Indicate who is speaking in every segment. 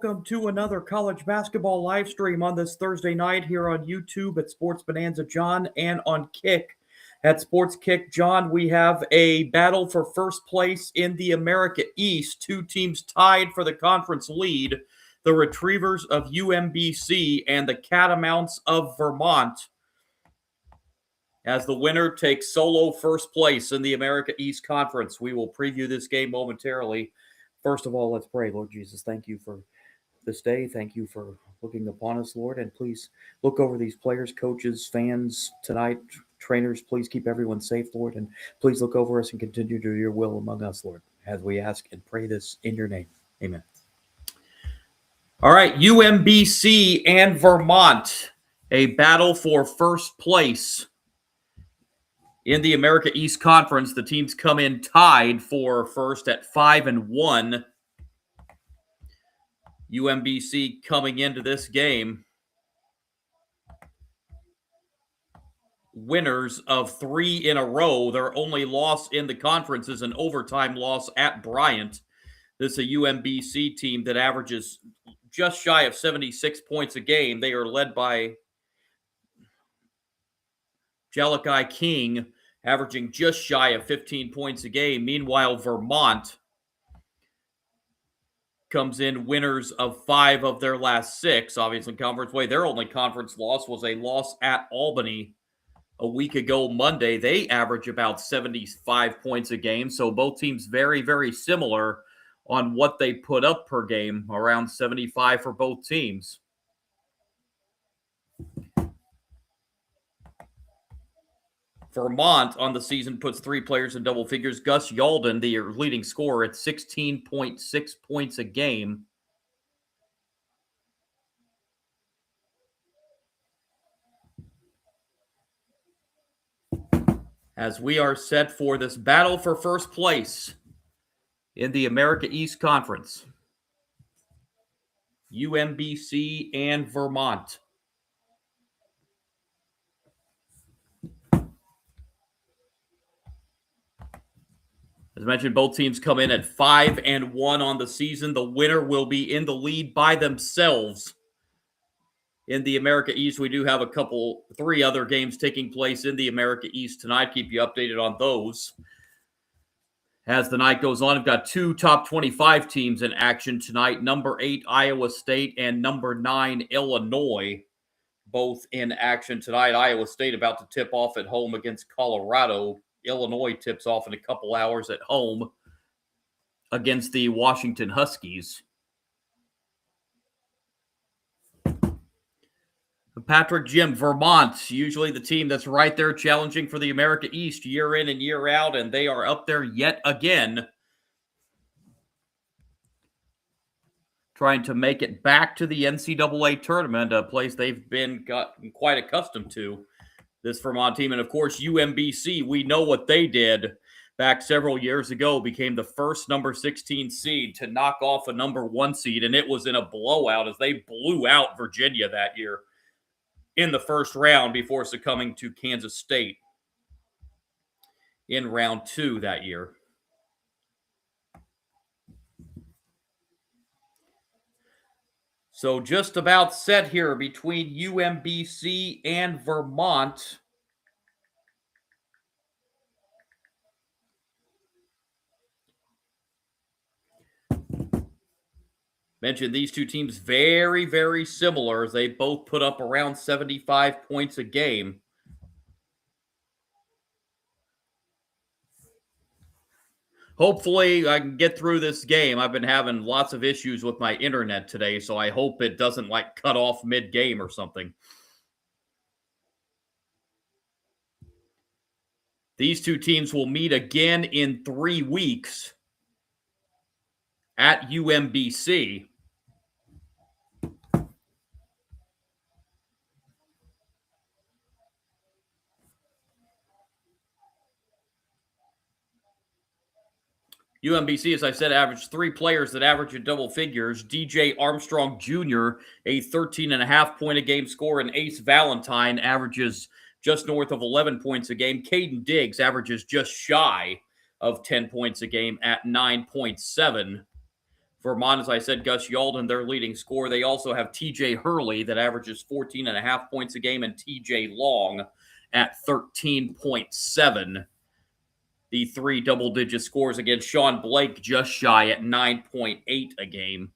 Speaker 1: Welcome to another college basketball live stream on this Thursday night here on YouTube at Sports Bonanza John and on Kick at Sports Kick John. We have a battle for first place in the America East. Two teams tied for the conference lead, the Retrievers of UMBC and the Catamounts of Vermont, as the winner takes solo first place in the America East Conference. We will preview this game momentarily. First of all, let's pray. Lord Jesus, thank you for this day. Thank you for looking upon us, Lord, and please look over these players, coaches, fans tonight, trainers. Please keep everyone safe, Lord, and please look over us and continue to do your will among us, Lord, as we ask and pray this in your name. Amen. All right, UMBC and Vermont, a battle for first place in the America East Conference. The teams come in tied for first at 5-1. UMBC coming into this game winners of 3 in a row. Their only loss in the conference is an overtime loss at Bryant. This is a UMBC team that averages just shy of 76 points a game. They are led by Jalakai King, averaging just shy of 15 points a game. Meanwhile, Vermont comes in winners of 5 of their last 6, obviously conference way. Their only conference loss was a loss at Albany a week ago Monday. They average about 75 points a game, so both teams very, very similar on what they put up per game, around 75 for both teams. Vermont on the season puts 3 players in double figures. Gus Yalden, the leading scorer, at 16.6 points a game. As we are set for this battle for first place in the America East Conference, UMBC and Vermont. As mentioned, both teams come in at 5-1 on the season. The winner will be in the lead by themselves. In the America East, we do have 3 other games taking place in the America East tonight. Keep you updated on those. As the night goes on, we've got 2 top 25 teams in action tonight. Number 8, Iowa State, and number 9, Illinois, both in action tonight. Iowa State about to tip off at home against Colorado. Illinois tips off in a couple hours at home against the Washington Huskies. Patrick Jim, Vermont, usually the team that's right there challenging for the America East year in and year out, and they are up there yet again, trying to make it back to the NCAA tournament, a place they've been gotten quite accustomed to, this Vermont team. And of course, UMBC, we know what they did back several years ago, became the first number 16 seed to knock off a number 1 seed, and it was in a blowout as they blew out Virginia that year in the first round before succumbing to Kansas State in round 2 that year. So just about set here between UMBC and Vermont. Mentioned these two teams very, very similar as they both put up around 75 points a game. Hopefully, I can get through this game. I've been having lots of issues with my internet today, so I hope it doesn't cut off mid-game or something. These two teams will meet again in 3 weeks at UMBC. UMBC, as I said, averaged 3 players that average in double figures. DJ Armstrong Jr., a 13.5-point-a-game scorer, and Ace Valentine averages just north of 11 points a game. Caden Diggs averages just shy of 10 points a game at 9.7. Vermont, as I said, Gus Yalden, their leading scorer. They also have TJ Hurley that averages 14.5 points a game, and TJ Long at 13.7. The 3 double-digit scores against Sean Blake just shy at 9.8 a game.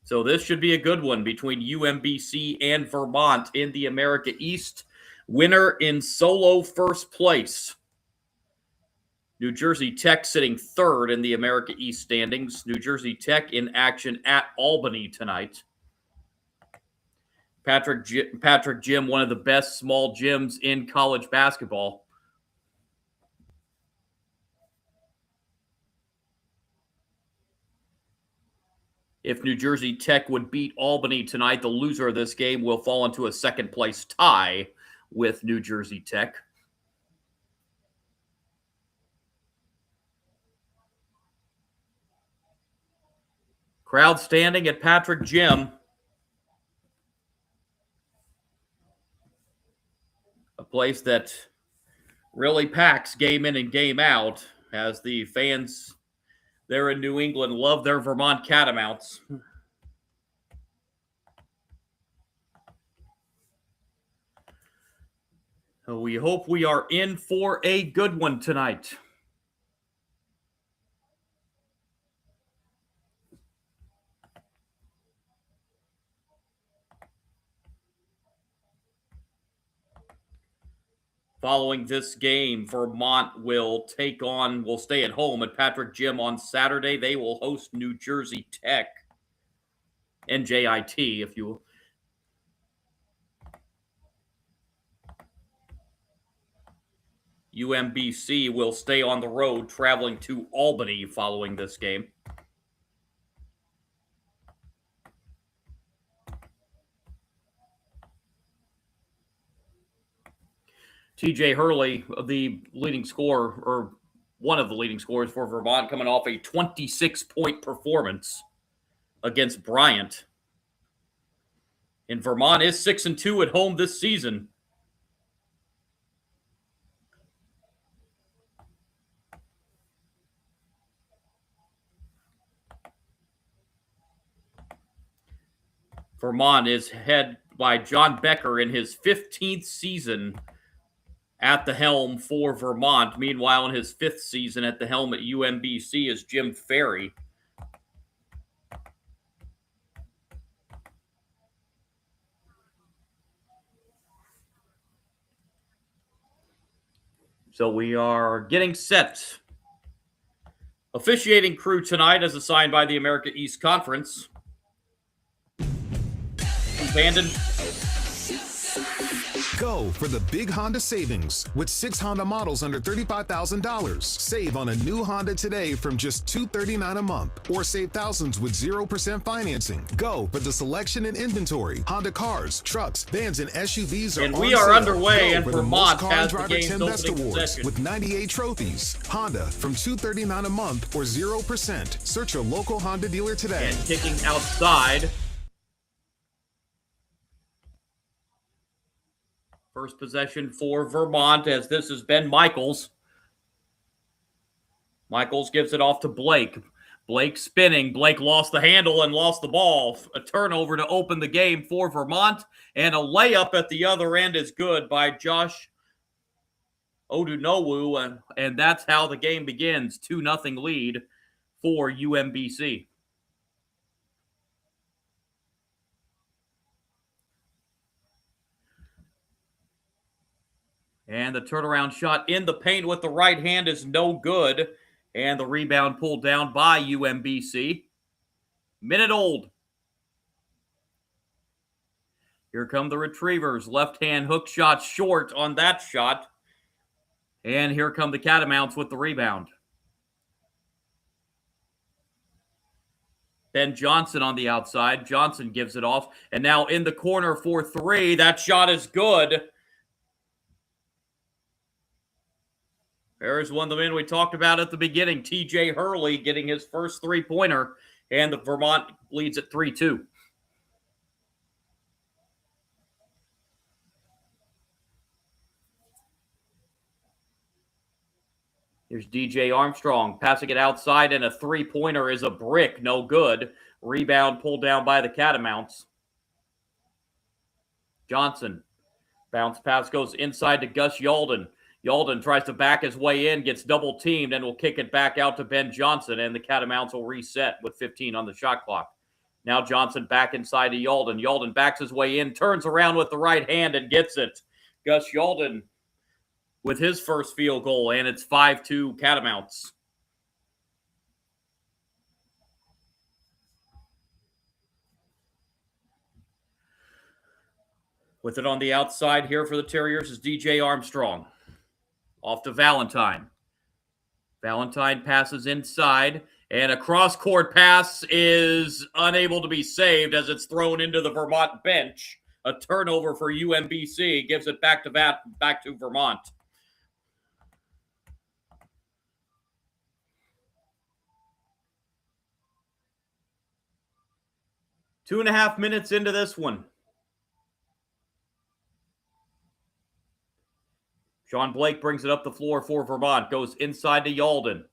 Speaker 1: So this should be a good one between UMBC and Vermont in the America East. Winner in solo first place. New Jersey Tech sitting third in the America East standings. New Jersey Tech in action at Albany tonight. Patrick Gym, one of the best small gyms in college basketball. If New Jersey Tech would beat Albany tonight, the loser of this game will fall into a second-place tie with New Jersey Tech. Crowd standing at Patrick Gym. A place that really packs game in and game out as the fans there in New England love their Vermont Catamounts. So we hope we are in for a good one tonight. Following this game, Vermont will stay at home at Patrick Gym on Saturday. They will host New Jersey Tech, NJIT, if you will. UMBC will stay on the road, traveling to Albany following this game. TJ Hurley, the leading scorer, or one of the leading scorers for Vermont, coming off a 26-point performance against Bryant. And Vermont is 6-2 at home this season. Vermont is head by John Becker in his 15th season at the helm for Vermont. Meanwhile, in his 5th season at the helm at UMBC is Jim Ferry. So we are getting set. Officiating crew tonight as assigned by the America East Conference. Bandon.
Speaker 2: Go for the big Honda savings with 6 Honda models under $35,000. Save on a new Honda today from just $239 a month, or save thousands with 0% financing. Go for the selection and inventory. Honda cars, trucks, vans, and SUVs are
Speaker 1: and
Speaker 2: on
Speaker 1: we are
Speaker 2: sale.
Speaker 1: underway,
Speaker 2: Go
Speaker 1: and
Speaker 2: for the
Speaker 1: Vermont
Speaker 2: most
Speaker 1: has the
Speaker 2: Driver
Speaker 1: game's
Speaker 2: 10 Best
Speaker 1: opening
Speaker 2: Awards
Speaker 1: possession.
Speaker 2: with 98 trophies. Honda from $239 a month or 0%. Search your local Honda dealer today.
Speaker 1: And kicking outside. First possession for Vermont, as this is Ben Michaels. Michaels gives it off to Blake. Blake spinning. Blake lost the handle and lost the ball. A turnover to open the game for Vermont. And a layup at the other end is good by Josh Odunowu. And that's how the game begins. 2-0 lead for UMBC. And the turnaround shot in the paint with the right hand is no good. And the rebound pulled down by UMBC. Minute old. Here come the Retrievers. Left-hand hook shot short on that shot. And here come the Catamounts with the rebound. Ben Johnson on the outside. Johnson gives it off. And now in the corner for 3. That shot is good. There's one of the men we talked about at the beginning, TJ Hurley getting his first 3-pointer, and the Vermont leads at 3-2. Here's DJ Armstrong passing it outside, and a three-pointer is a brick. No good. Rebound pulled down by the Catamounts. Johnson. Bounce pass goes inside to Gus Yalden. Yalden tries to back his way in, gets double-teamed, and will kick it back out to Ben Johnson, and the Catamounts will reset with 15 on the shot clock. Now Johnson back inside to Yalden. Yalden backs his way in, turns around with the right hand, and gets it. Gus Yalden with his first field goal, and it's 5-2 Catamounts. With it on the outside here for the Terriers is DJ Armstrong. Off to Valentine. Valentine passes inside, and a cross-court pass is unable to be saved as it's thrown into the Vermont bench. A turnover for UMBC gives it back to Vermont. Two and a half minutes into this one. Sean Blake brings it up the floor for Vermont. Goes inside to Yalden.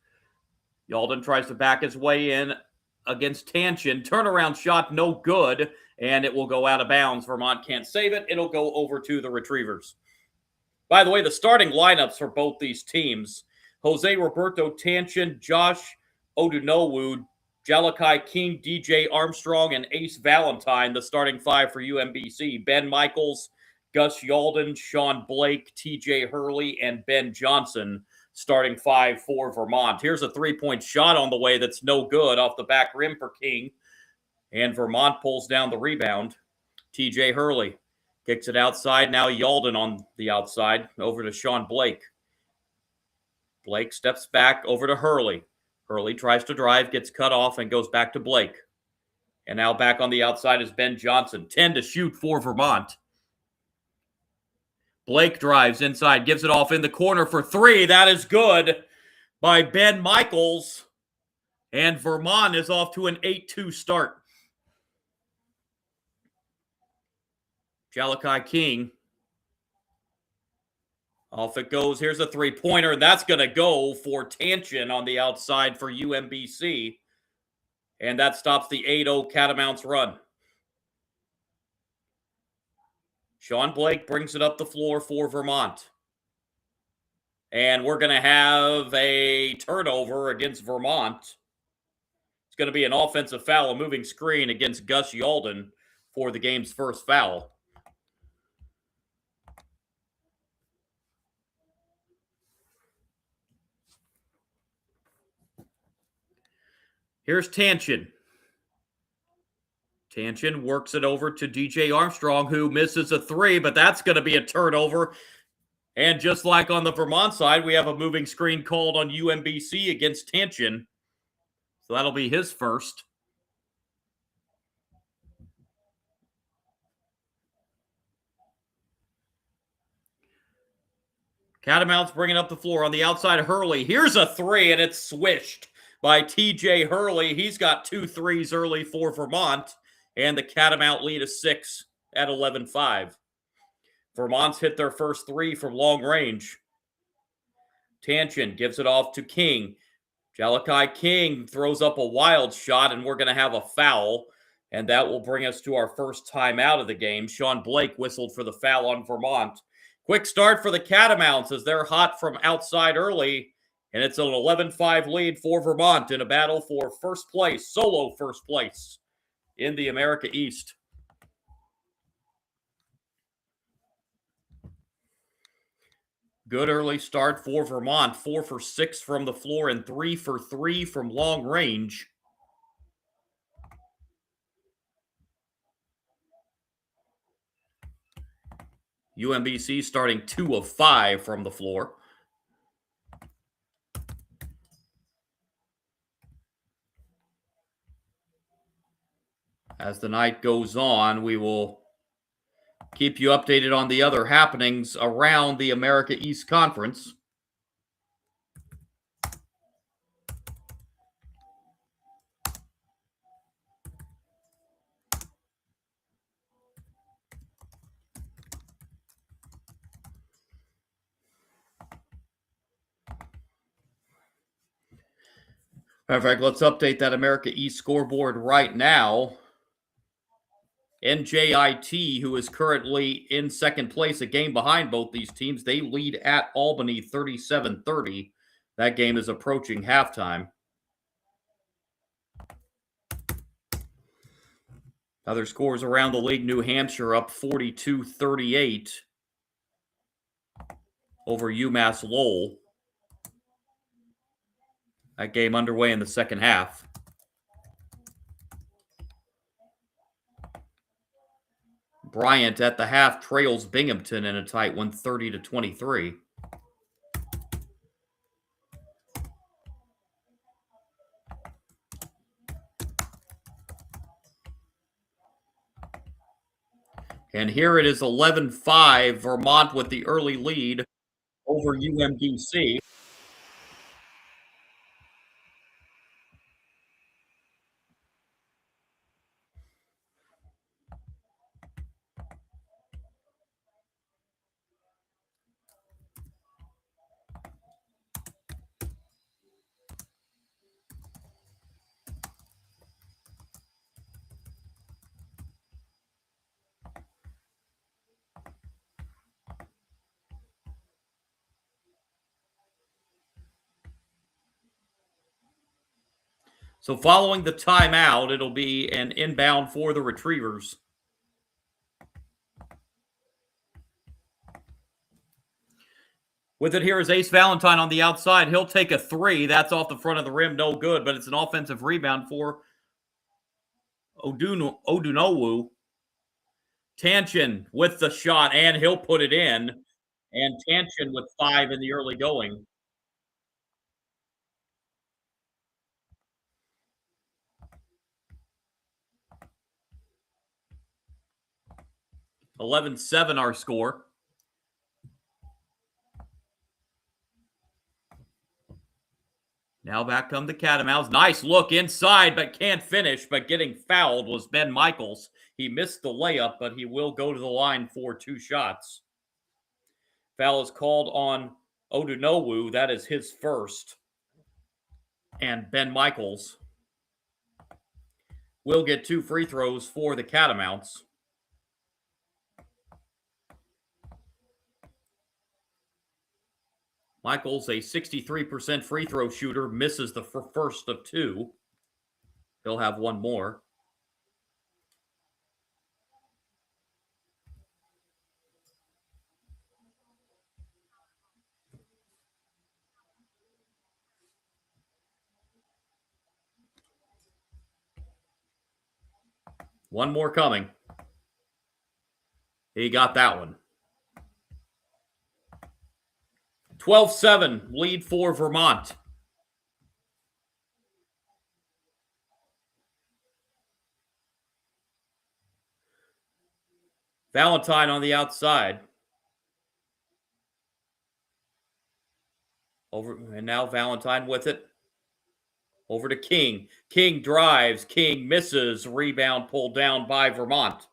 Speaker 1: Yalden tries to back his way in against Tanchin. Turnaround shot, no good, and it will go out of bounds. Vermont can't save it. It'll go over to the Retrievers. By the way, the starting lineups for both these teams: Jose Roberto Tanchin, Josh Odunowu, Jalakai King, DJ Armstrong, and Ace Valentine, the starting five for UMBC. Ben Michaels, Gus Yalden, Sean Blake, TJ Hurley, and Ben Johnson, starting five for Vermont. Here's a three-point shot on the way that's no good off the back rim for King, and Vermont pulls down the rebound. TJ Hurley kicks it outside. Now Yalden on the outside, over to Sean Blake. Blake steps back over to Hurley. Hurley tries to drive, gets cut off, and goes back to Blake. And now back on the outside is Ben Johnson. 10 to shoot for Vermont. Blake drives inside, gives it off in the corner for three. That is good by Ben Michaels. And Vermont is off to an 8-2 start. Jalakai King. Off it goes. Here's a three-pointer. That's going to go for Tanchin on the outside for UMBC. And that stops the 8-0 Catamounts run. Sean Blake brings it up the floor for Vermont. And we're going to have a turnover against Vermont. It's going to be an offensive foul, a moving screen against Gus Yalden for the game's first foul. Here's Tanchin. Tanchin works it over to DJ Armstrong, who misses a three, but that's going to be a turnover. And just like on the Vermont side, we have a moving screen called on UMBC against Tanchin. So that'll be his first. Catamounts bringing up the floor on the outside. Hurley. Here's a three, and it's swished by TJ Hurley. He's got 2 threes early for Vermont, and the Catamount lead is 6 at 11-5. Vermont's hit their first three from long range. Tanchin gives it off to King. Jalakai King throws up a wild shot, and we're going to have a foul, and that will bring us to our first timeout of the game. Sean Blake whistled for the foul on Vermont. Quick start for the Catamounts as they're hot from outside early, and it's an 11-5 lead for Vermont in a battle for first place, solo first place in the America East. Good early start for Vermont. 4 for 6 from the floor and 3 for 3 from long range. UMBC starting 2 of 5 from the floor. As the night goes on, we will keep you updated on the other happenings around the America East Conference. Perfect. Let's update that America East scoreboard right now. NJIT, who is currently in second place, a game behind both these teams, they lead at Albany 37-30. That game is approaching halftime. Other scores around the league: New Hampshire up 42-38 over UMass Lowell. That game underway in the second half. Bryant at the half trails Binghamton in a tight one, 30-23. And here it is 11-5, Vermont with the early lead over UMBC. So following the timeout, it'll be an inbound for the Retrievers. With it here is Ace Valentine on the outside. He'll take a three. That's off the front of the rim. No good, but it's an offensive rebound for Odunowu. Tanchin with the shot, and he'll put it in. And Tanchin with 5 in the early going. 11-7 our score. Now back come the Catamounts. Nice look inside, but can't finish. But getting fouled was Ben Michaels. He missed the layup, but he will go to the line for 2 shots. Foul is called on Odunowu. That is his first. And Ben Michaels will get 2 free throws for the Catamounts. Michaels, a 63% free throw shooter, misses the first of 2. He'll have 1 more. One more coming. He got that one. 12-7 lead for Vermont. Valentine on the outside. And now Valentine with it. Over to King. King drives. King misses. Rebound pulled down by Vermont.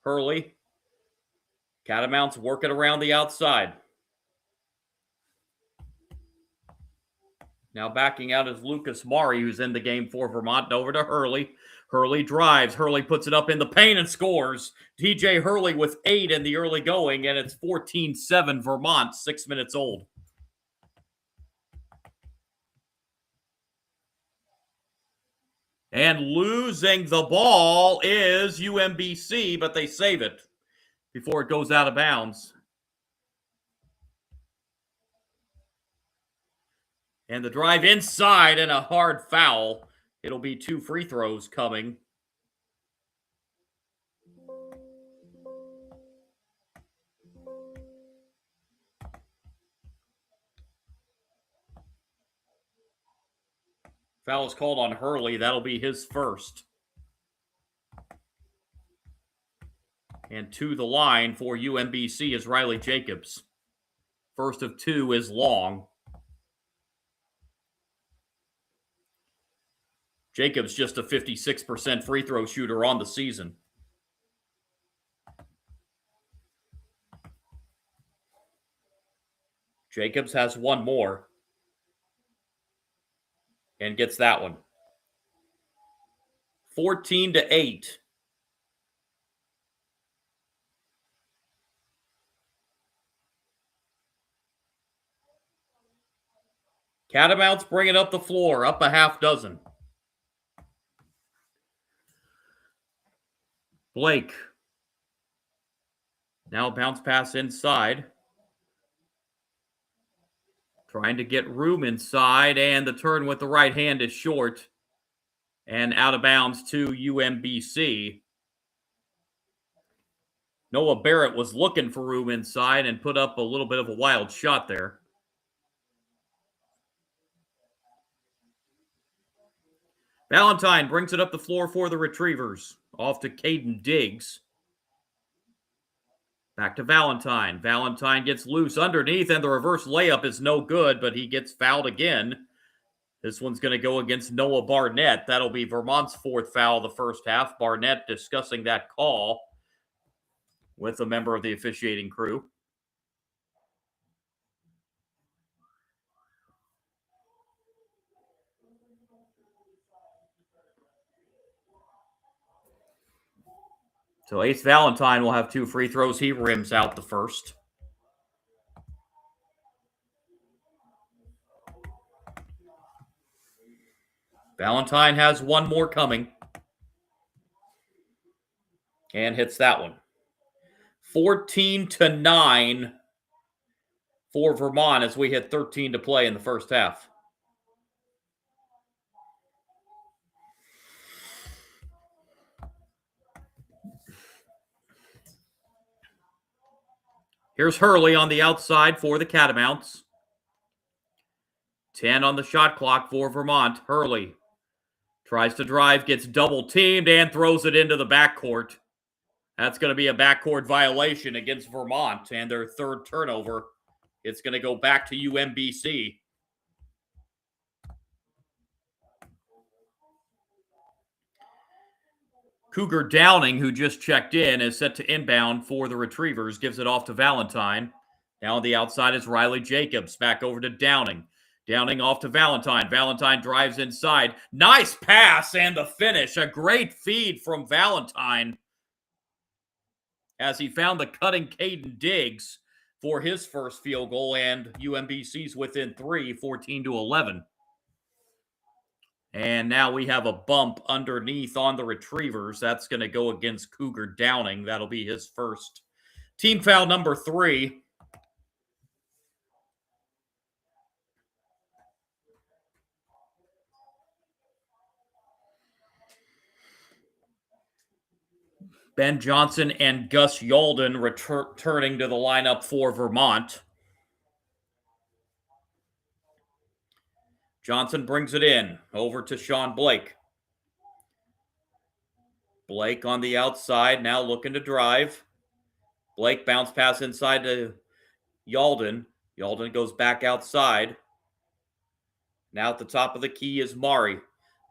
Speaker 1: Hurley. Catamounts working around the outside. Now backing out is Lucas Mari, who's in the game for Vermont. Over to Hurley. Hurley drives. Hurley puts it up in the paint and scores. TJ Hurley with 8 in the early going, and it's 14-7 Vermont, 6 minutes old. And losing the ball is UMBC, but they save it before it goes out of bounds. And the drive inside and a hard foul. It'll be 2 free throws coming. Foul is called on Hurley. That'll be his first. And to the line for UMBC is Riley Jacobs. First of 2 is long. Jacobs just a 56% free throw shooter on the season. Jacobs has one more and gets that one. 14-8. Catamounts bringing up the floor, up a half dozen. Blake. Now a bounce pass inside. Trying to get room inside, and the turn with the right hand is short and out of bounds to UMBC. Noah Barrett was looking for room inside and put up a little bit of a wild shot there. Valentine brings it up the floor for the Retrievers. Off to Caden Diggs. Back to Valentine. Valentine gets loose underneath, and the reverse layup is no good, but he gets fouled again. This one's going to go against Noah Barnett. That'll be Vermont's fourth foul of the first half. Barnett discussing that call with a member of the officiating crew. So Ace Valentine will have two free throws. He rims out the first. Valentine has one more coming. And hits that one. 14-9 for Vermont as we hit 13 to play in the first half. Here's Hurley on the outside for the Catamounts. 10 on the shot clock for Vermont. Hurley tries to drive, gets double teamed, and throws it into the backcourt. That's going to be a backcourt violation against Vermont and their third turnover. It's going to go back to UMBC. Cougar Downing, who just checked in, is set to inbound for the Retrievers. Gives it off to Valentine. Now on the outside is Riley Jacobs. Back over to Downing. Downing off to Valentine. Valentine drives inside. Nice pass and the finish. A great feed from Valentine as he found the cutting Caden Diggs for his first field goal, and UMBC's within 3, 14-11. And now we have a bump underneath on the Retrievers. That's going to go against Cougar Downing. That'll be his first. Team foul number 3. Ben Johnson and Gus Yalden returning to the lineup for Vermont. Johnson brings it in over to Sean Blake. Blake on the outside, now looking to drive. Blake bounce pass inside to Yalden. Yalden goes back outside. Now at the top of the key is Mari.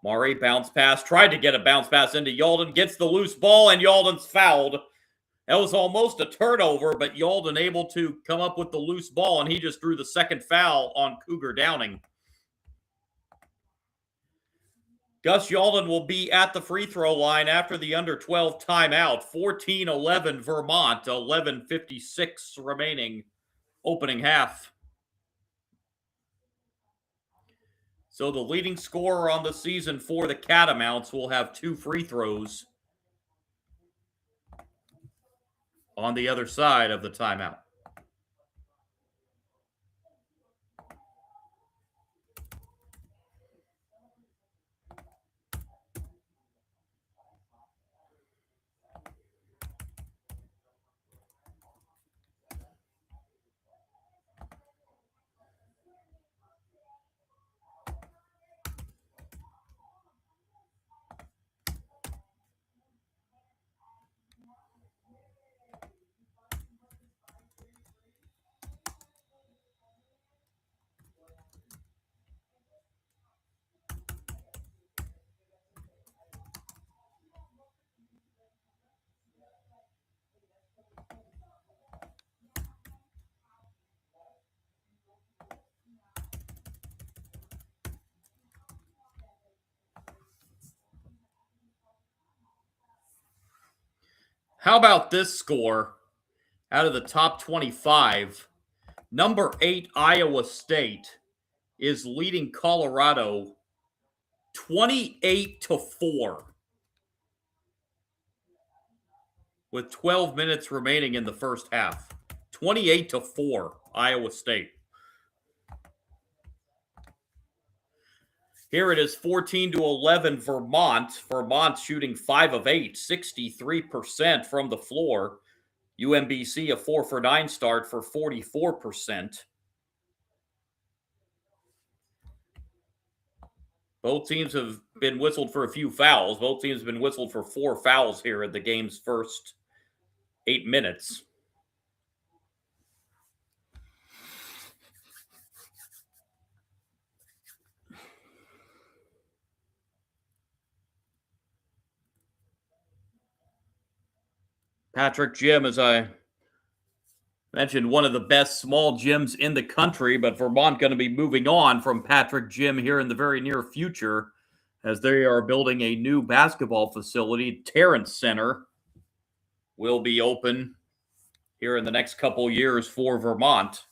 Speaker 1: Mari bounce pass, tried to get a bounce pass into Yalden, gets the loose ball, and Yalden's fouled. That was almost a turnover, but Yalden able to come up with the loose ball, and he just drew the second foul on Cougar Downing. Gus Yalden will be at the free throw line after the under 12 timeout. 14-11 Vermont, 11:56 remaining opening half. So the leading scorer on the season for the Catamounts will have 2 free throws on the other side of the timeout. How about this score out of the top 25? Number 8, Iowa State, is leading Colorado 28-4 with 12 minutes remaining in the first half. 28-4, Iowa State. Here it is 14-11, Vermont. Vermont shooting 5 of 8, 63% from the floor. UMBC a 4 for 9 start for 44%. Both teams have been whistled for a few fouls. Both teams have been whistled for 4 fouls here at the game's first 8 minutes. Patrick Gym, as I mentioned, one of the best small gyms in the country, but Vermont going to be moving on from Patrick Gym here in the very near future as they are building a new basketball facility. Terrence Center will be open here in the next couple years for Vermont.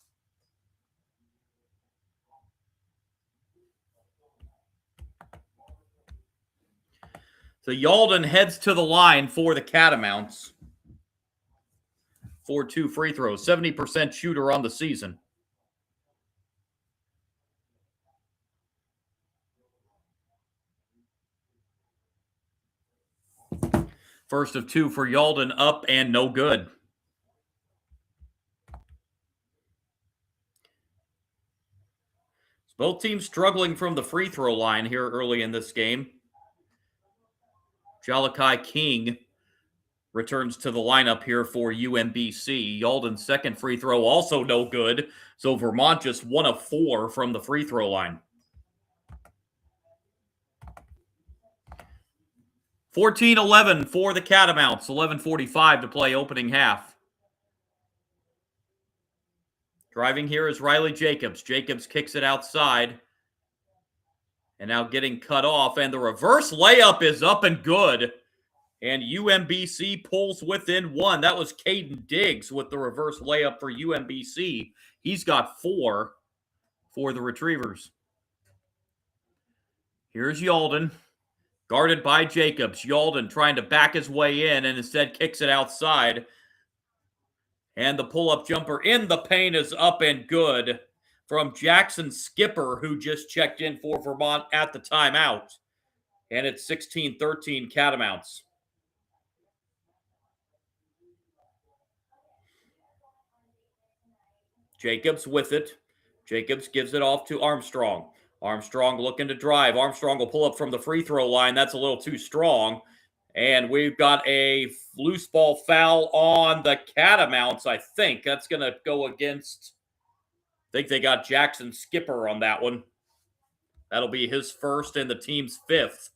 Speaker 1: So Yalden heads to the line for the Catamounts. 4-2 free throws, 70% shooter on the season. First of 2 for Yalden, up and no good. Both teams struggling from the free throw line here early in this game. Jalakai King returns to the lineup here for UMBC. Yalden's second free throw also no good. So Vermont just 1 of 4 from the free throw line. 14-11 for the Catamounts. 11:45 to play opening half. Driving here is Riley Jacobs. Jacobs kicks it outside. And now getting cut off. And the reverse layup is up and good. And UMBC pulls within 1. That was Caden Diggs with the reverse layup for UMBC. He's got 4 for the Retrievers. Here's Yalden, guarded by Jacobs. Yalden trying to back his way in and instead kicks it outside. And the pull-up jumper in the paint is up and good from Jackson Skipper, who just checked in for Vermont at the timeout. And it's 16-13 Catamounts. Jacobs with it. Jacobs gives it off to Armstrong. Armstrong looking to drive. Armstrong will pull up from the free throw line. That's a little too strong. And we've got a loose ball foul on the Catamounts, I think. That's going to go against, I think they got Jackson Skipper on that one. That'll be his first and the team's 5th.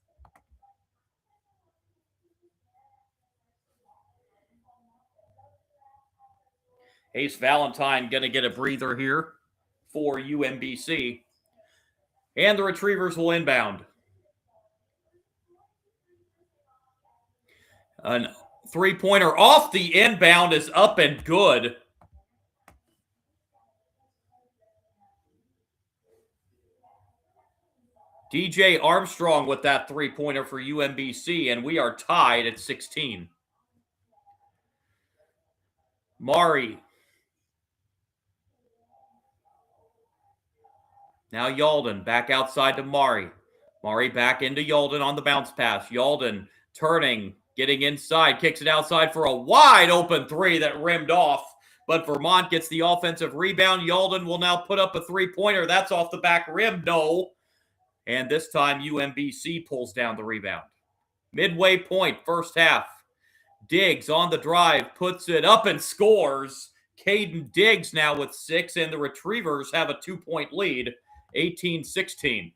Speaker 1: Ace Valentine going to get a breather here for UMBC. And the Retrievers will inbound. A three-pointer off the inbound is up and good. DJ Armstrong with that three-pointer for UMBC, and we are tied at 16. Mari. Now Yalden back outside to Mari. Mari back into Yalden on the bounce pass. Yalden turning, getting inside, kicks it outside for a wide open 3 that rimmed off. But Vermont gets the offensive rebound. Yalden will now put up a three-pointer. That's off the back rim. No. And this time UMBC pulls down the rebound. Midway point, first half. Diggs on the drive, puts it up and scores. Caden Diggs now with 6, and the Retrievers have a 2-point lead, 18-16.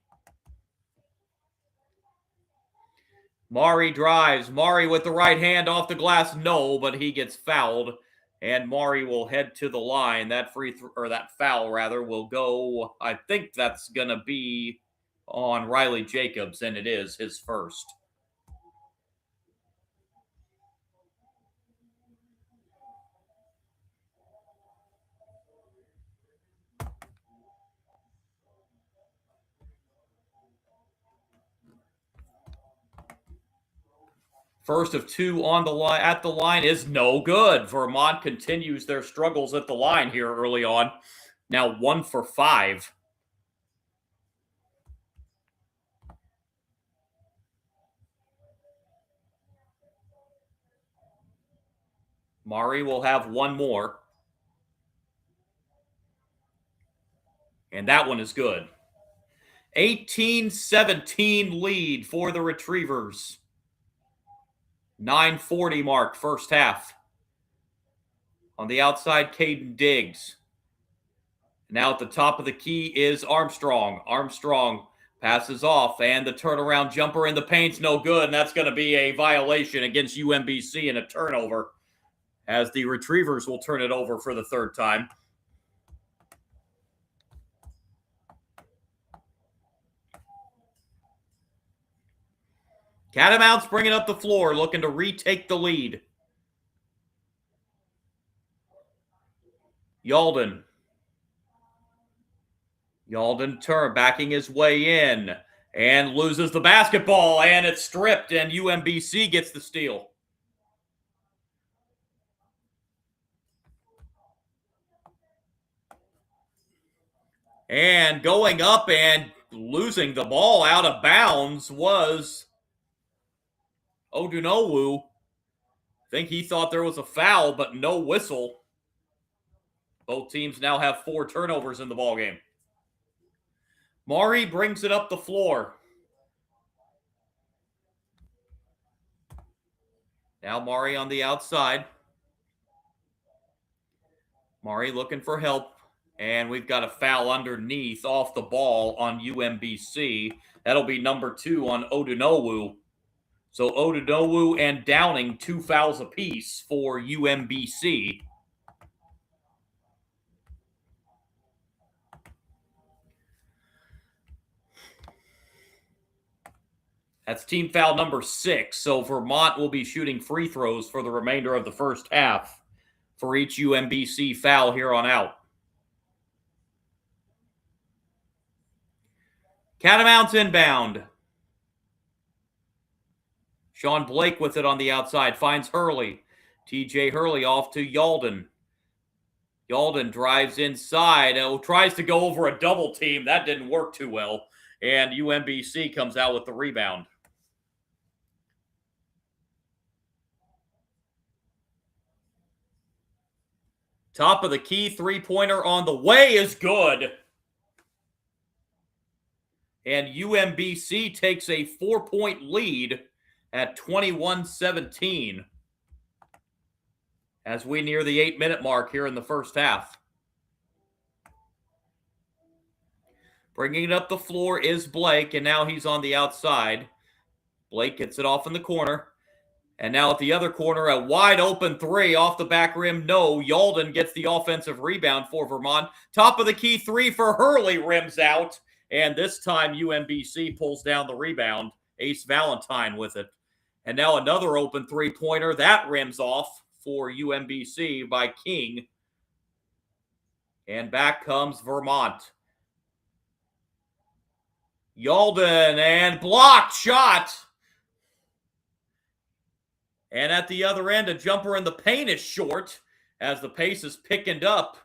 Speaker 1: Mari drives. Mari with the right hand off the glass. No, but he gets fouled. And Mari will head to the line. That foul will go. I think that's going to be on Riley Jacobs, and it is his first. First of two on the line at the line is no good. Vermont continues their struggles at the line here early on. Now 1 for 5. Mari will have one more. And that one is good. 18-17 lead for the Retrievers. 9:40 mark, first half. On the outside, Caden Diggs. Now at the top of the key is Armstrong. Armstrong passes off, and the turnaround jumper in the paint's no good, and that's going to be a violation against UMBC and a turnover, as the Retrievers will turn it over for the third time. Catamounts bringing up the floor, looking to retake the lead. Yalden backing his way in and loses the basketball, and it's stripped, and UMBC gets the steal. And going up and losing the ball out of bounds was Odunowu. I think he thought there was a foul, but no whistle. Both teams now have 4 turnovers in the ballgame. Mari brings it up the floor. Now Mari on the outside. Mari looking for help. And we've got a foul underneath off the ball on UMBC. That'll be number 2 on Odunowu. So Odunowu and Downing, 2 fouls apiece for UMBC. That's team foul number 6. So Vermont will be shooting free throws for the remainder of the first half for each UMBC foul here on out. Catamounts inbound. Sean Blake with it on the outside. Finds Hurley. TJ Hurley off to Yalden. Yalden drives inside. Tries to go over a double team. That didn't work too well. And UMBC comes out with the rebound. Top of the key, three-pointer on the way is good. And UMBC takes a 4-point lead at 21-17 as we near the 8-minute mark here in the first half. Bringing it up the floor is Blake, and now he's on the outside. Blake gets it off in the corner. And now at the other corner, a wide open 3 off the back rim. No, Yalden gets the offensive rebound for Vermont. Top of the key 3 for Hurley, rims out. And this time UMBC pulls down the rebound. Ace Valentine with it. And now another open 3-pointer. That rims off for UMBC by King. And back comes Vermont. Yalden and blocked shot. And at the other end, a jumper in the paint is short as the pace is picking up.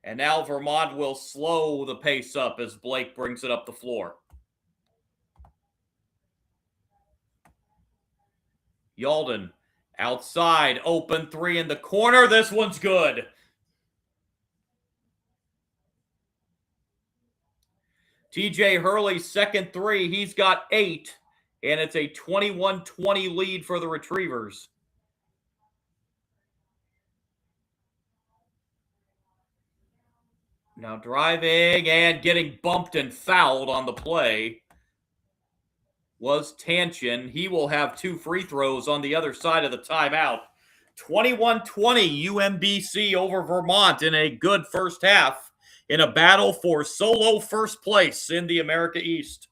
Speaker 1: And now Vermont will slow the pace up as Blake brings it up the floor. Yalden outside, open 3 in the corner. This one's good. TJ Hurley's second 3. He's got 8. And it's a 21-20 lead for the Retrievers. Now driving and getting bumped and fouled on the play was Tanchin. He will have 2 free throws on the other side of the timeout. 21-20 UMBC over Vermont in a good first half in a battle for solo first place in the America East.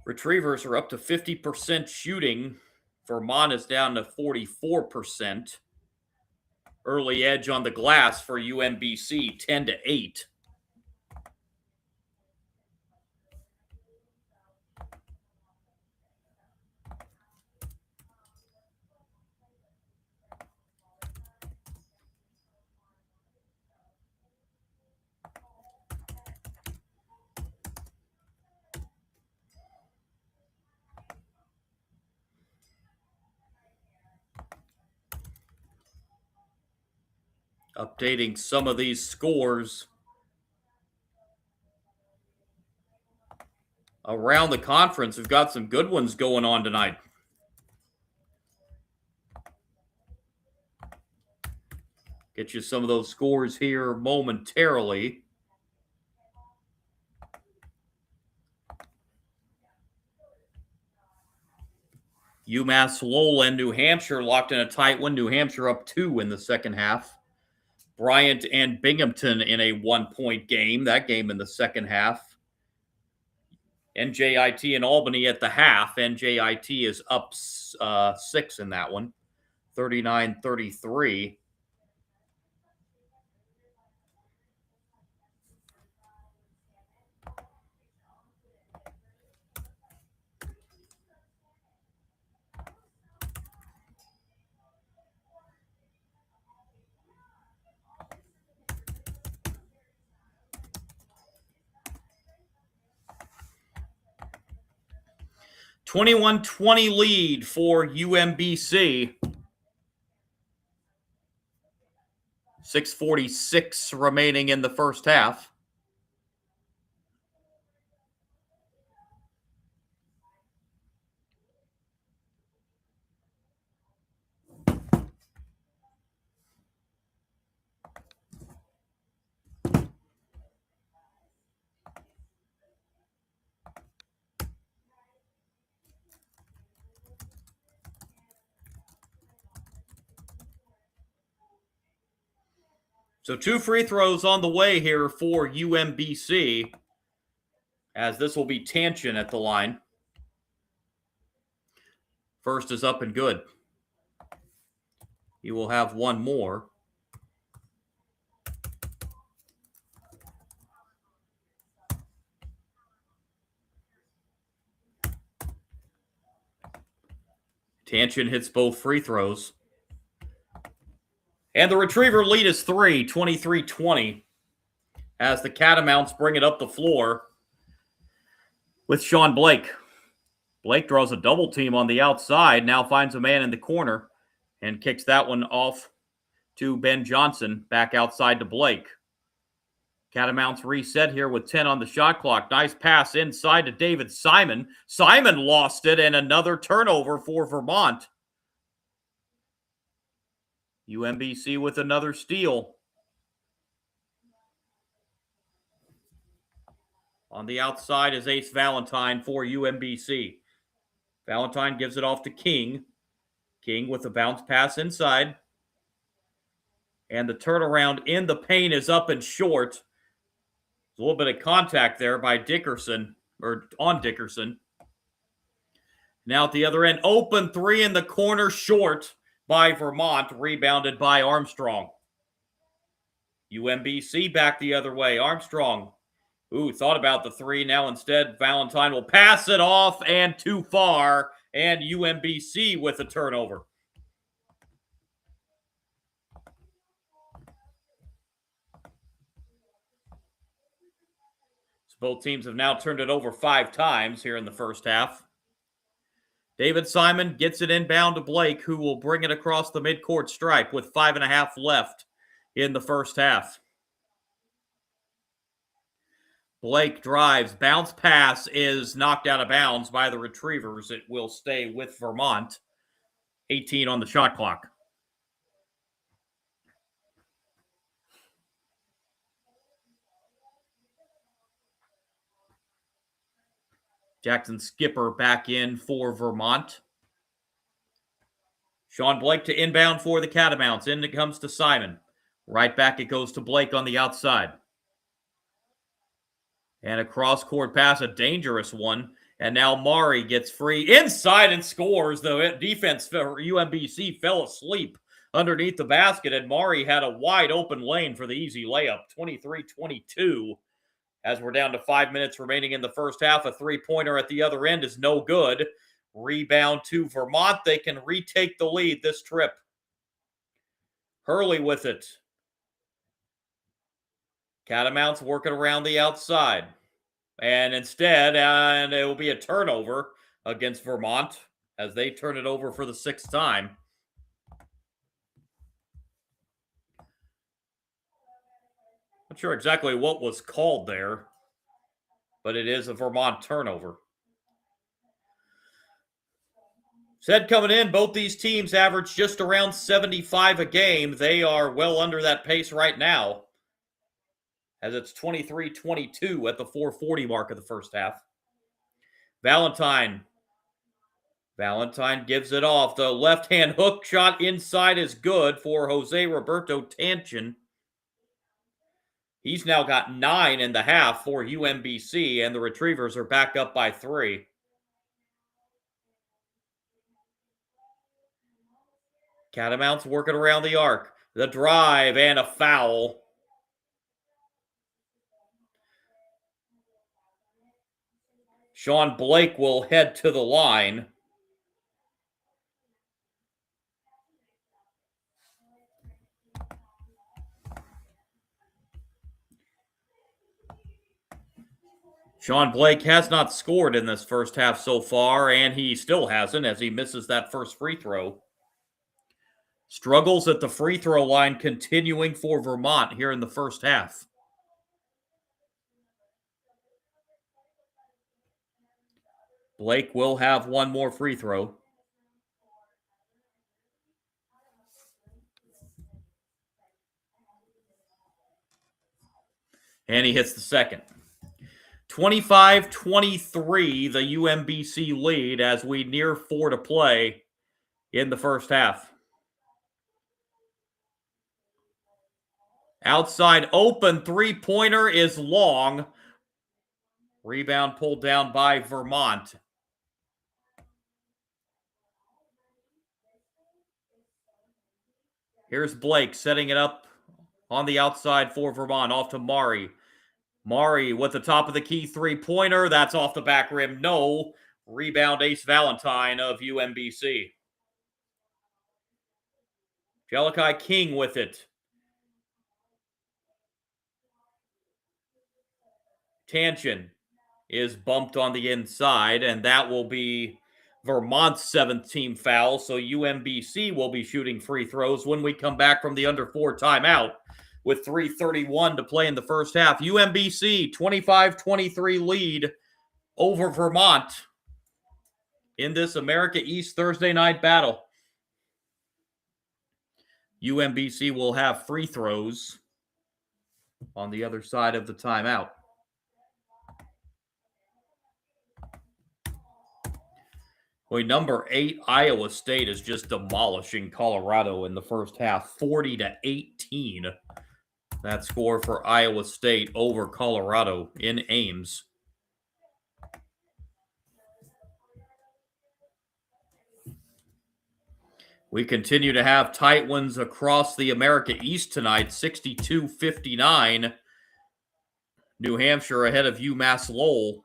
Speaker 1: Retrievers are up to 50% shooting Vermont is down to 44%. Early edge on the glass for UMBC, 10-8. Updating some of these scores around the conference. We've got some good ones going on tonight. Get you some of those scores here momentarily. UMass Lowell and New Hampshire locked in a tight one. New Hampshire up 2 in the second half. Bryant and Binghamton in a 1-point game. That game in the second half. NJIT and Albany at the half. NJIT is up 6 in that one. 39-33. (21-20) lead for UMBC. 6:46 remaining in the first half. So 2 free throws on the way here for UMBC, as this will be Tanchin at the line. First is up and good. He will have one more. Tanchin hits both free throws. And the Retriever lead is 3, 23-20, as the Catamounts bring it up the floor with Sean Blake. Blake draws a double team on the outside, now finds a man in the corner, and kicks that one off to Ben Johnson, back outside to Blake. Catamounts reset here with 10 on the shot clock. Nice pass inside to David Simon. Simon lost it, and another turnover for Vermont. UMBC with another steal. On the outside is Ace Valentine for UMBC. Valentine gives it off to King. King with a bounce pass inside. And the turnaround in the paint is up and short. A little bit of contact there by Dickerson, or on Dickerson. Now at the other end, open 3 in the corner, short by Vermont, rebounded by Armstrong. UMBC back the other way. Armstrong, thought about the 3. Now instead, Valentine will pass it off and too far, and UMBC with a turnover. So both teams have now turned it over 5 times here in the first half. David Simon gets it inbound to Blake, who will bring it across the midcourt stripe with 5.5 left in the first half. Blake drives. Bounce pass is knocked out of bounds by the Retrievers. It will stay with Vermont. 18 on the shot clock. Jackson Skipper back in for Vermont. Sean Blake to inbound for the Catamounts. In it comes to Simon. Right back it goes to Blake on the outside. And a cross-court pass, a dangerous one, And now Mari gets free inside and scores. The defense for UMBC fell asleep underneath the basket, and Mari had a wide open lane for the easy layup, 23-22. As we're down to 5 minutes remaining in the first half, a three-pointer at the other end is no good. Rebound to Vermont. They can retake the lead this trip. Hurley with it. Catamounts working around the outside. And instead, and it will be a turnover against Vermont as they turn it over for the sixth time. Not sure exactly what was called there, but it is a Vermont turnover. Said coming in, both these teams average just around 75 a game. They are well under that pace right now, as it's 23-22 at the 4:40 mark of the first half. Valentine gives it off. The left-hand hook shot inside is good for Jose Roberto Tanchin. He's now got 9 in the half for UMBC, and the Retrievers are back up by 3. Catamounts working around the arc. The drive and a foul. Sean Blake will head to the line. Sean Blake has not scored in this first half so far, and he still hasn't as he misses that first free throw. Struggles at the free throw line continuing for Vermont here in the first half. Blake will have one more free throw. And he hits the second. 25-23, the UMBC lead as we near 4 to play in the first half. Outside open, three-pointer is long. Rebound pulled down by Vermont. Here's Blake setting it up on the outside for Vermont, off to Mari. Mari with the top of the key three-pointer. That's off the back rim. No. Rebound Ace Valentine of UMBC. Jelikai King with it. Tanchin is bumped on the inside, and that will be Vermont's 7th team foul, so UMBC will be shooting free throws when we come back from the under 4 timeout with 3:31 to play in the first half. UMBC 25-23 lead over Vermont in this America East Thursday night battle. UMBC will have free throws on the other side of the timeout. Boy, number 8, Iowa State is just demolishing Colorado in the first half, 40-18. That score for Iowa State over Colorado in Ames. We continue to have tight ones across the America East tonight, 62-59. New Hampshire ahead of UMass Lowell.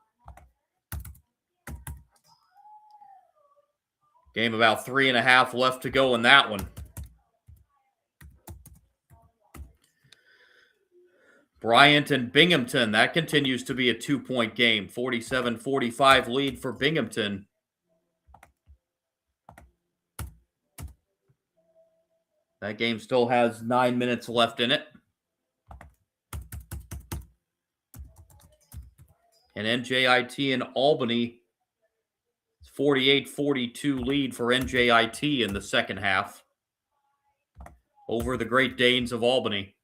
Speaker 1: Game about 3.5 left to go in that one. Bryant and Binghamton, that continues to be a 2-point game. 47-45 lead for Binghamton. That game still has 9 minutes left in it. And NJIT and Albany, 48-42 lead for NJIT in the second half over the Great Danes of Albany.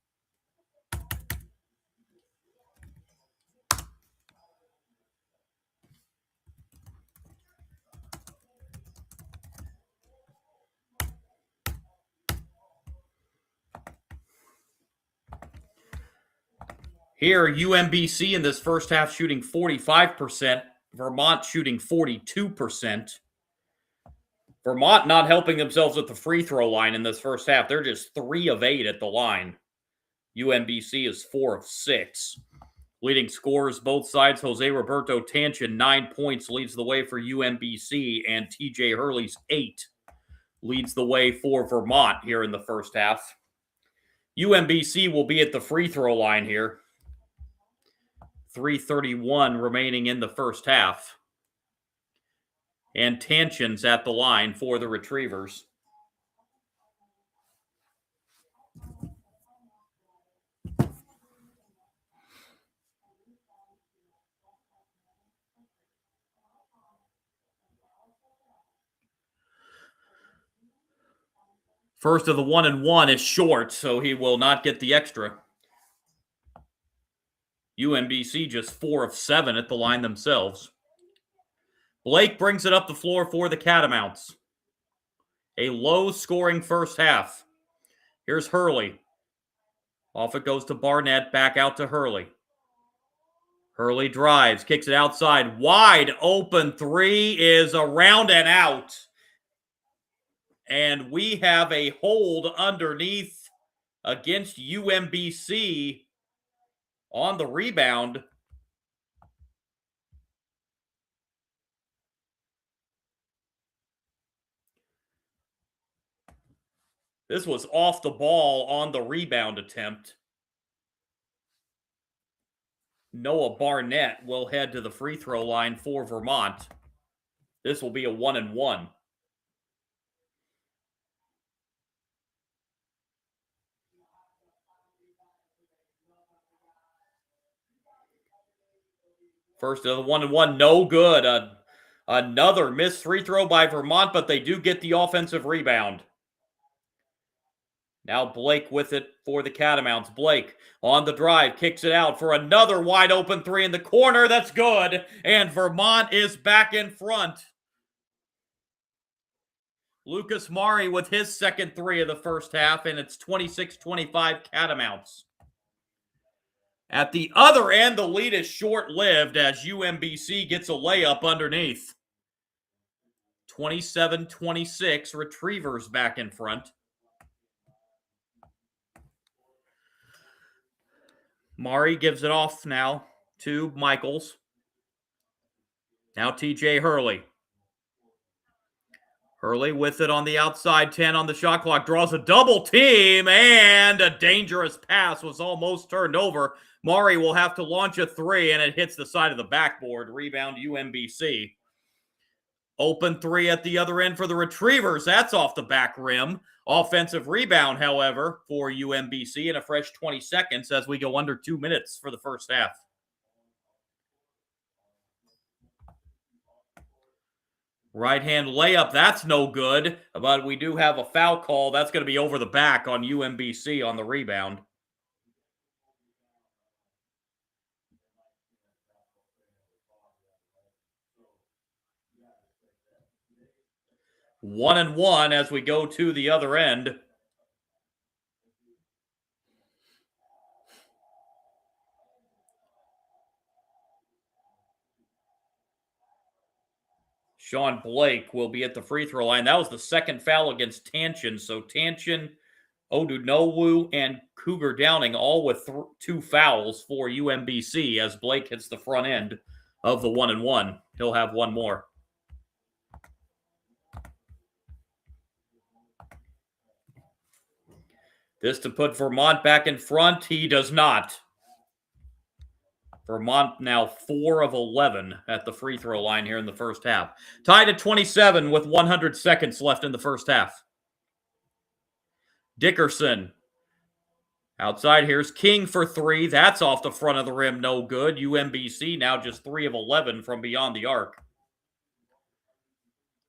Speaker 1: Here, UMBC in this first half shooting 45%. Vermont shooting 42%. Vermont not helping themselves at the free throw line in this first half. They're just 3 of 8 at the line. UMBC is 4 of 6. Leading scorers both sides, Jose Roberto Tanchin, 9 points, leads the way for UMBC, and TJ Hurley's 8 leads the way for Vermont here in the first half. UMBC will be at the free throw line here. 3:31 remaining in the first half. And Tanchin's at the line for the Retrievers. First of the 1-and-1 is short, so he will not get the extra. UMBC just 4 of 7 at the line themselves. Blake brings it up the floor for the Catamounts. A low-scoring first half. Here's Hurley. Off it goes to Barnett, back out to Hurley. Hurley drives, kicks it outside. Wide open three is around and out. And we have a hold underneath against UMBC on the rebound. This was off the ball on the rebound attempt. Noah Barnett will head to the free throw line for Vermont. This will be a 1-and-1. First of the 1-and-1, no good. Another missed free throw by Vermont, but they do get the offensive rebound. Now Blake with it for the Catamounts. Blake on the drive, kicks it out for another wide open three in the corner. That's good. And Vermont is back in front. Lucas Mari with his second three of the first half, and it's 26-25 Catamounts. At the other end, the lead is short-lived as UMBC gets a layup underneath. 27-26, Retrievers back in front. Mari gives it off now to Michaels. Now TJ Hurley. Hurley with it on the outside, 10 on the shot clock, draws a double team, and a dangerous pass was almost turned over. Mari will have to launch a three, and it hits the side of the backboard. Rebound UMBC. Open three at the other end for the Retrievers. That's off the back rim. Offensive rebound, however, for UMBC in a fresh 20 seconds as we go under 2 minutes for the first half. Right-hand layup, that's no good, but we do have a foul call. That's going to be over the back on UMBC on the rebound. One and one as we go to the other end. Sean Blake will be at the free throw line. That was the second foul against Tanchin. So Tanchin, Odunowu, and Cougar Downing all with 2 fouls for UMBC as Blake hits the front end of the 1-and-1. He'll have one more. This to put Vermont back in front. He does not. Vermont now 4 of 11 at the free throw line here in the first half. Tied at 27 with 100 seconds left in the first half. Dickerson. Outside, here's King for 3. That's off the front of the rim, no good. UMBC now just 3 of 11 from beyond the arc.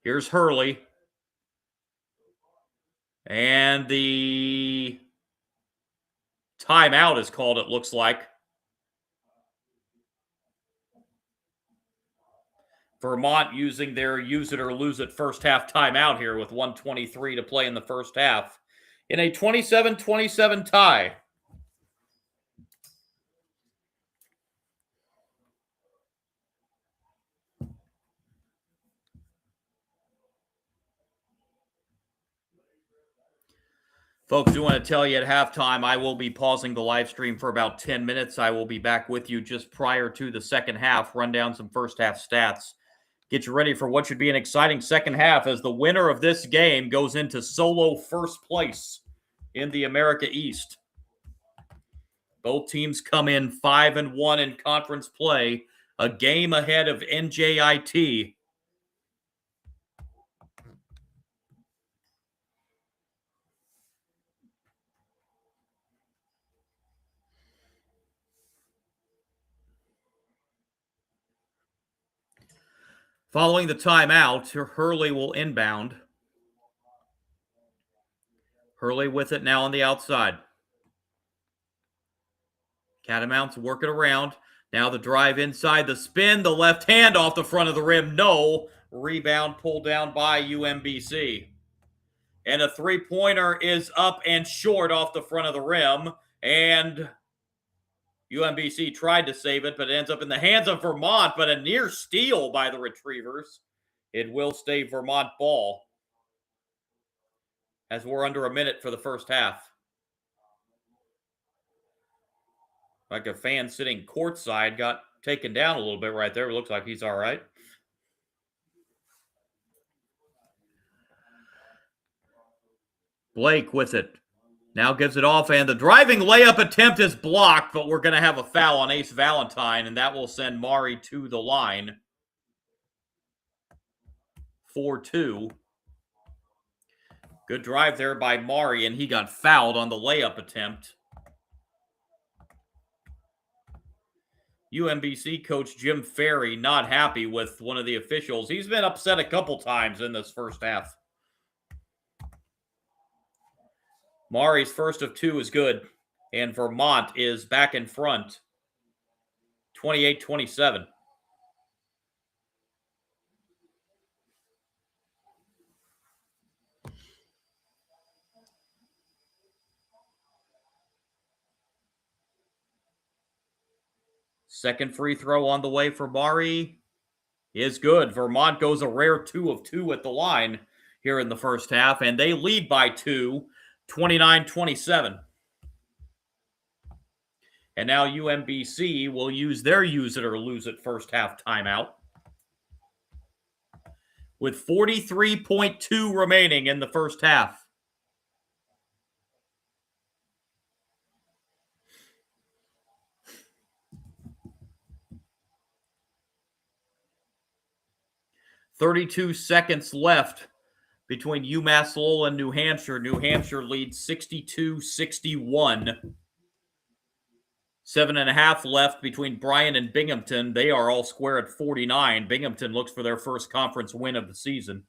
Speaker 1: Here's Hurley. And the timeout is called, it looks like. Vermont using their use it or lose it first half timeout here with 1:23 to play in the first half in a 27-27 tie. Folks, do want to tell you at halftime, I will be pausing the live stream for about 10 minutes. I will be back with you just prior to the second half, run down some first half stats, get you ready for what should be an exciting second half as the winner of this game goes into solo first place in the America East. Both teams come in 5-1 in conference play, a game ahead of NJIT. Following the timeout, Hurley will inbound. Hurley with it now on the outside. Catamounts work it around. Now the drive inside, the spin, the left hand off the front of the rim. No. Rebound pulled down by UMBC. And a three-pointer is up and short off the front of the rim. And UMBC tried to save it, but it ends up in the hands of Vermont, but a near steal by the Retrievers. It will stay Vermont ball as we're under a minute for the first half. Like a fan sitting courtside got taken down a little bit right there. It looks like he's all right. Blake with it. Now gives it off, and the driving layup attempt is blocked, but we're going to have a foul on Ace Valentine, and that will send Mari to the line. 4-2. Good drive there by Mari, and he got fouled on the layup attempt. UMBC coach Jim Ferry not happy with one of the officials. He's been upset a couple times in this first half. Mari's first of two is good, and Vermont is back in front, 28-27. Second free throw on the way for Mari is good. Vermont goes a rare 2 of 2 at the line here in the first half, and they lead by 2, 29-27. And now UMBC will use their use it or lose it first half timeout with 43.2 remaining in the first half. "32 seconds left between UMass Lowell and New Hampshire. New Hampshire leads 62-61. 7.5 left between Bryan and Binghamton. They are all square at 49. Binghamton looks for their first conference win of the season.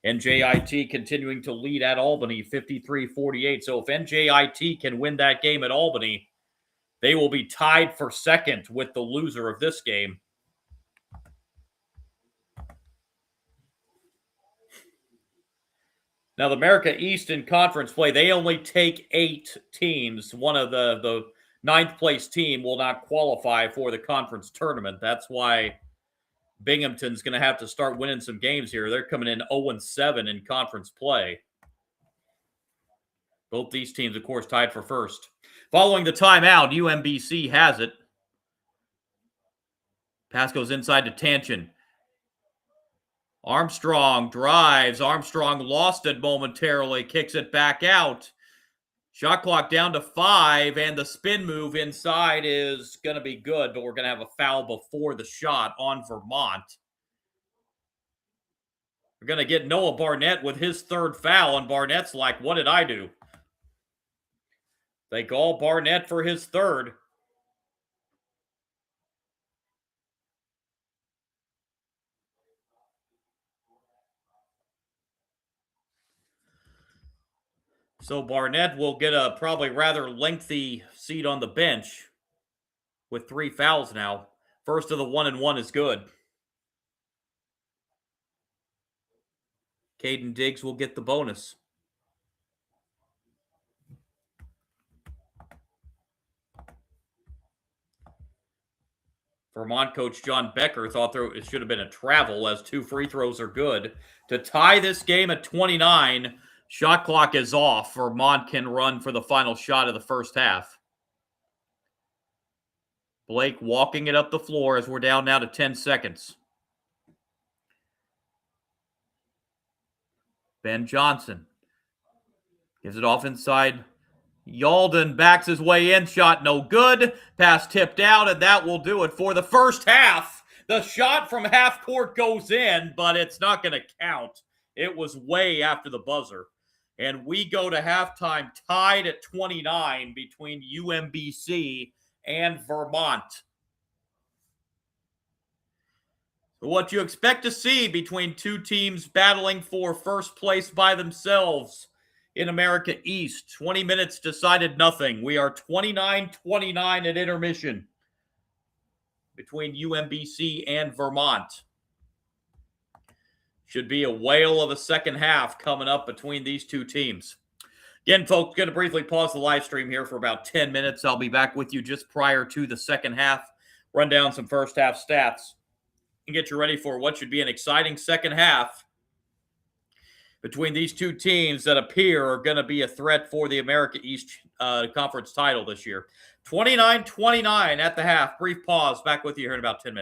Speaker 1: NJIT continuing to lead at Albany, 53-48. So if NJIT can win that game at Albany, they will be tied for second with the loser of this game. Now, the America East in conference play, they only take 8 teams. One of the ninth place team will not qualify for the conference tournament. That's why Binghamton's going to have to start winning some games here. They're coming in 0-7 in conference play. Both these teams, of course, tied for first. Following the timeout, UMBC has it. Pass goes inside to Tanchin. Armstrong drives. Armstrong lost it momentarily. Kicks it back out. Shot clock down to 5, and the spin move inside is going to be good, but we're going to have a foul before the shot on Vermont. We're going to get Noah Barnett with his third foul, and Barnett's like, what did I do? They call Barnett for his third. So Barnett will get a probably rather lengthy seat on the bench with 3 fouls now. First of the 1-1 is good. Caden Diggs will get the bonus. Vermont coach John Becker thought it should have been a travel as 2 free throws are good to tie this game at 29. Shot clock is off. Vermont can run for the final shot of the first half. Blake walking it up the floor as we're down now to 10 seconds. Ben Johnson gives it off inside. Yalden backs his way in. Shot no good. Pass tipped out, and that will do it for the first half. The shot from half court goes in, but it's not going to count. It was way after the buzzer. And we go to halftime tied at 29 between UMBC and Vermont. What you expect to see between two teams battling for first place by themselves in America East. 20 minutes decided nothing. We are 29-29 at intermission between UMBC and Vermont. Should be a whale of a second half coming up between these two teams. Again, folks, going to briefly pause the live stream here for about 10 minutes. I'll be back with you just prior to the second half. Run down some first half stats and get you ready for what should be an exciting second half between these two teams that appear are going to be a threat for the America East Conference title this year. 29-29 at the half. Brief pause. Back with you here in about 10 minutes.